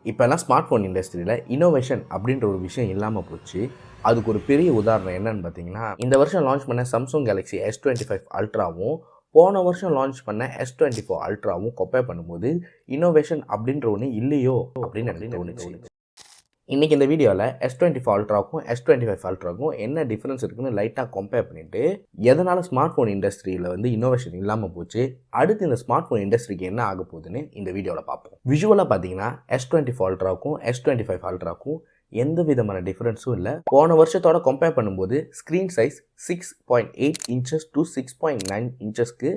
இப்போல்லாம் smart phone இண்டஸ்ட்ரியில் innovation அப்படின்ற ஒரு விஷயம் இல்லாமல் போச்சு. அதுக்கு ஒரு பெரிய உதாரணம் என்னன்னு பார்த்தீங்கன்னா, இந்த வருஷம் லான்ச் பண்ண Samsung Galaxy S25 அல்ட்ராவும் போன வருஷம் லான்ச் பண்ண S24 அல்ட்ராவும் கம்பேர் பண்ணும்போது இன்னோவேஷன் அப்படின்ற ஒன்று இல்லையோ அப்படின்னு எனக்கு தோணுச்சு. இன்றைக்கி இந்த வீடியோவில் S24 அல்ட்ராவுக்கும் S25 அல்ட்ராவுக்கும் என்ன டிஃப்ரென்ஸ் இருக்குன்னு லைட்டாக கம்பேர் பண்ணிவிட்டு எதனால் ஸ்மார்ட் ஃபோன் இண்டஸ்ட்ரியில் இன்னோவேஷன் இல்லாமல் போச்சு, அடுத்து இந்த ஸ்மார்ட் ஃபோன் இண்டஸ்ட்ரிக்கு என்ன ஆக போகுதுன்னு இந்த வீடியோவில் பார்ப்போம். விஷுவலாக பார்த்தீங்கன்னா S24 அல்ட்ராவுக்கும் S25 அல்ட்ராவுக்கும் எந்த விதமான டிஃப்ரென்ஸும் இல்லை. போன வருஷத்தோட கம்பேர் பண்ணும்போது ஸ்க்ரீன் சைஸ் 6.8 இன்ச்சஸ் டு 6.9 இன்ச்சஸ்க்கு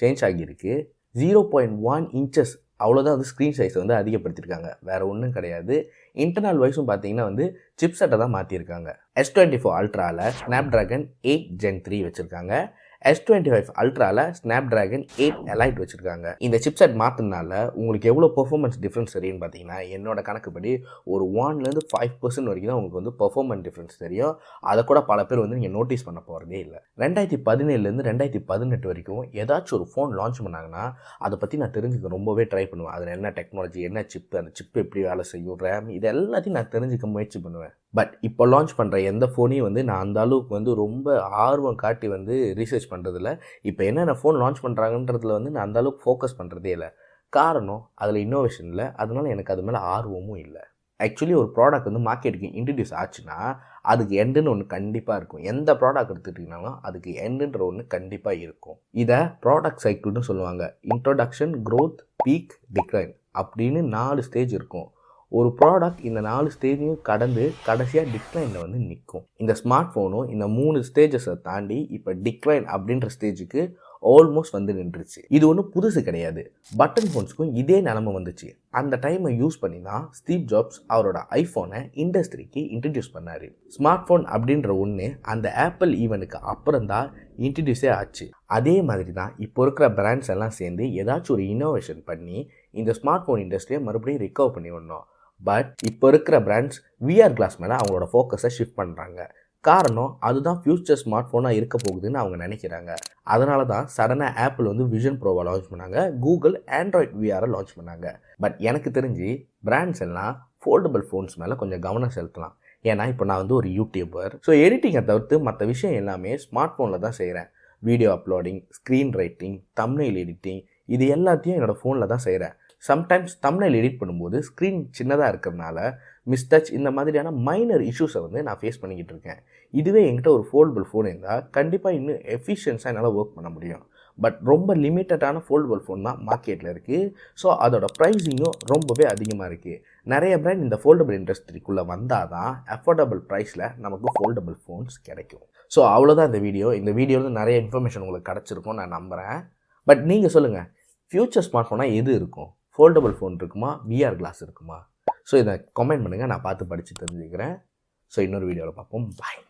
சேஞ்ச் ஆகியிருக்கு. 0.1 இன்ச்சஸ் அவ்வளோதான் ஸ்க்ரீன் சைஸை அதிகப்படுத்தியிருக்காங்க, வேறு ஒன்றும் கிடையாது. இன்டர்னல் வைஸும் பார்த்தீங்கன்னா சிப்செட்டை தான் மாற்றிருக்காங்க. S24 அல்ட்ராவில் Snapdragon 8 Gen 3 வச்சுருக்காங்க. S25 அல்ட்ராவில் Snapdragon 8 Elite வச்சுருக்காங்க. இந்த சிப்செட் மாற்றினால உங்களுக்கு எவ்வளோ பெர்ஃபார்மன்ஸ் டிஃப்ரென்ஸ் தெரியும்னு பார்த்தீங்கன்னா, என்னோட கணக்குப்படி ஒரு 1-5% வரைக்கும் தான் உங்களுக்கு பெர்ஃபார்மன்ஸ் டிஃப்ரென்ஸ் தெரியும். அதை கூட பல பேர் நீங்கள் நோட்டீஸ் பண்ண போகிறதே இல்லை. 2017 2018 வரைக்கும் ஏதாச்சும் ஒரு ஃபோன் லான்ச் பண்ணாங்கன்னா அதை பற்றி நான் தெரிஞ்சுக்க ரொம்பவே ட்ரை பண்ணுவேன். அதில் என்ன டெக்னாலஜி, என்ன சிப்பு, அந்த சிப்பு எப்படி வேலை செய்யும், ரேம், இது எல்லாத்தையும் நான் தெரிஞ்சுக்க முயற்சி பண்ணுவேன். பட் இப்போ லான்ச் பண்ணுற எந்த ஃபோனையும் நான் அந்த அளவுக்கு ரொம்ப ஆர்வம் காட்டி ரீசர்ச் பண்ணுறதில்ல. இப்போ என்னென்ன ஃபோன் லான்ச் பண்ணுறாங்கன்றதுல நான் அந்த அளவுக்கு ஃபோக்கஸ் பண்ணுறதே இல்லை. காரணம் அதில் இன்னோவேஷன் இல்லை, அதனால எனக்கு அது மேலே ஆர்வமும் இல்லை. ஆக்சுவலி ஒரு ப்ராடக்ட் மார்க்கெட்டுக்கு இன்ட்ரடியூஸ் ஆச்சுன்னா அதுக்கு எண்டுன்னு ஒன்று கண்டிப்பாக இருக்கும். எந்த ப்ராடக்ட் எடுத்துக்கிட்டிங்கனாலும் அதுக்கு எண்டுன்ற ஒன்று கண்டிப்பாக இருக்கும். இதை ப்ராடக்ட் சைக்கிள்னு சொல்லுவாங்க. இன்ட்ரோடக்ஷன், க்ரோத், பீக், டிக்ளைன் அப்படின்னு 4 ஸ்டேஜ் இருக்கும். ஒரு ப்ராடக்ட் இந்த 4 ஸ்டேஜையும் கடந்து கடைசியாக டிக்ளைனில் நிற்கும். இந்த ஸ்மார்ட் ஃபோனும் இந்த 3 ஸ்டேஜஸை தாண்டி இப்போ டிக்ளைன் அப்படின்ற ஸ்டேஜுக்கு ஆல்மோஸ்ட் நின்றுச்சு. இது ஒன்றும் புதுசு கிடையாது. பட்டன் ஃபோன்ஸுக்கும் இதே நிலைமை வந்துச்சு. அந்த டைமை யூஸ் பண்ணி தான் ஸ்டீவ் ஜாப்ஸ் அவரோட ஐஃபோனை இண்டஸ்ட்ரிக்கு இன்ட்ரடியூஸ் பண்ணார். ஸ்மார்ட் ஃபோன் அப்படின்ற ஒன்று அந்த ஆப்பிள் ஈவெண்ட்டுக்கு அப்புறம் தான் இன்ட்ரடியூஸே ஆச்சு. அதே மாதிரி தான் இப்போ இருக்கிற பிராண்ட்ஸ் எல்லாம் சேர்ந்து ஏதாச்சும் ஒரு இன்னோவேஷன் பண்ணி இந்த ஸ்மார்ட் ஃபோன் இண்டஸ்ட்ரியை மறுபடியும் ரிகவர் பண்ணி வரணும். பட் இப்போ இருக்கிற பிராண்ட்ஸ் VR கிளாஸ் மேலே அவங்களோட ஃபோக்கஸை ஷிஃப்ட் பண்ணுறாங்க. காரணம் அதுதான் ஃப்யூச்சர் ஸ்மார்ட் ஃபோனாக இருக்க போகுதுன்னு அவங்க நினைக்கிறாங்க. அதனால தான் சடனாக ஆப்பிள் விஷன் ப்ரோவை லான்ச் பண்ணாங்க, கூகுள் ஆண்ட்ராய்ட் VR லான்ச் பண்ணாங்க. பட் எனக்கு தெரிஞ்சு பிராண்ட்ஸ் எல்லாம் ஃபோல்டபுள் ஃபோன்ஸ் மேலே கொஞ்சம் கவனம் செலுத்தலாம். ஏன்னா இப்போ நான் ஒரு யூடியூபர். ஸோ எடிட்டிங்கை தவிர்த்து மற்ற விஷயம் எல்லாமே ஸ்மார்ட் ஃபோனில் தான் செய்கிறேன். Video uploading, screen writing, thumbnail editing, இது எல்லாத்தையும் என்னோடய ஃபோனில் தான் செய்கிறேன். சம்டைம்ஸ் தம்ப்நெயில் எடிட் பண்ணும்போது ஸ்க்ரீன் சின்னதாக இருக்கிறதுனால மிஸ்டச் இந்த மாதிரியான மைனர் இஷ்யூஸை நான் ஃபேஸ் பண்ணிக்கிட்டு இருக்கேன். இதுவே என்கிட்ட ஒரு ஃபோல்டபுள் ஃபோன் இருந்தால் கண்டிப்பாக இன்னும் எஃபிஷியன்ஸாக என்னால் ஒர்க் பண்ண முடியும். பட் ரொம்ப லிமிட்டடான ஃபோல்டபுள் ஃபோன் தான் மார்க்கெட்டில் இருக்குது. ஸோ அதோட ப்ரைஸிங்கும் ரொம்பவே அதிகமாக இருக்குது. நிறைய பிராண்ட் இந்த ஃபோல்டபுள் இண்டஸ்ட்ரிக்குள்ளே வந்தால் தான் அஃபோர்டபுள் ப்ரைஸில் நமக்கு ஃபோல்டபுள் ஃபோன்ஸ் கிடைக்கும். ஸோ அவ்வளோதான் இந்த வீடியோ. இந்த வீடியோவில் நிறைய இன்ஃபர்மேஷன் உங்களுக்கு கிடச்சிருக்கும் நான் நம்புகிறேன். பட் நீங்கள் சொல்லுங்கள், ஃப்யூச்சர் ஸ்மார்ட் ஃபோனாக எது இருக்கும்? ஃபோல்டபுள் ஃபோன் இருக்குமா, VR கிளாஸ் இருக்குமா? ஸோ இதை கமெண்ட் பண்ணுங்கள், நான் பார்த்து படித்து தெரிஞ்சுக்கிறேன். ஸோ இன்னொரு வீடியோவில் பார்ப்போம். பாய்.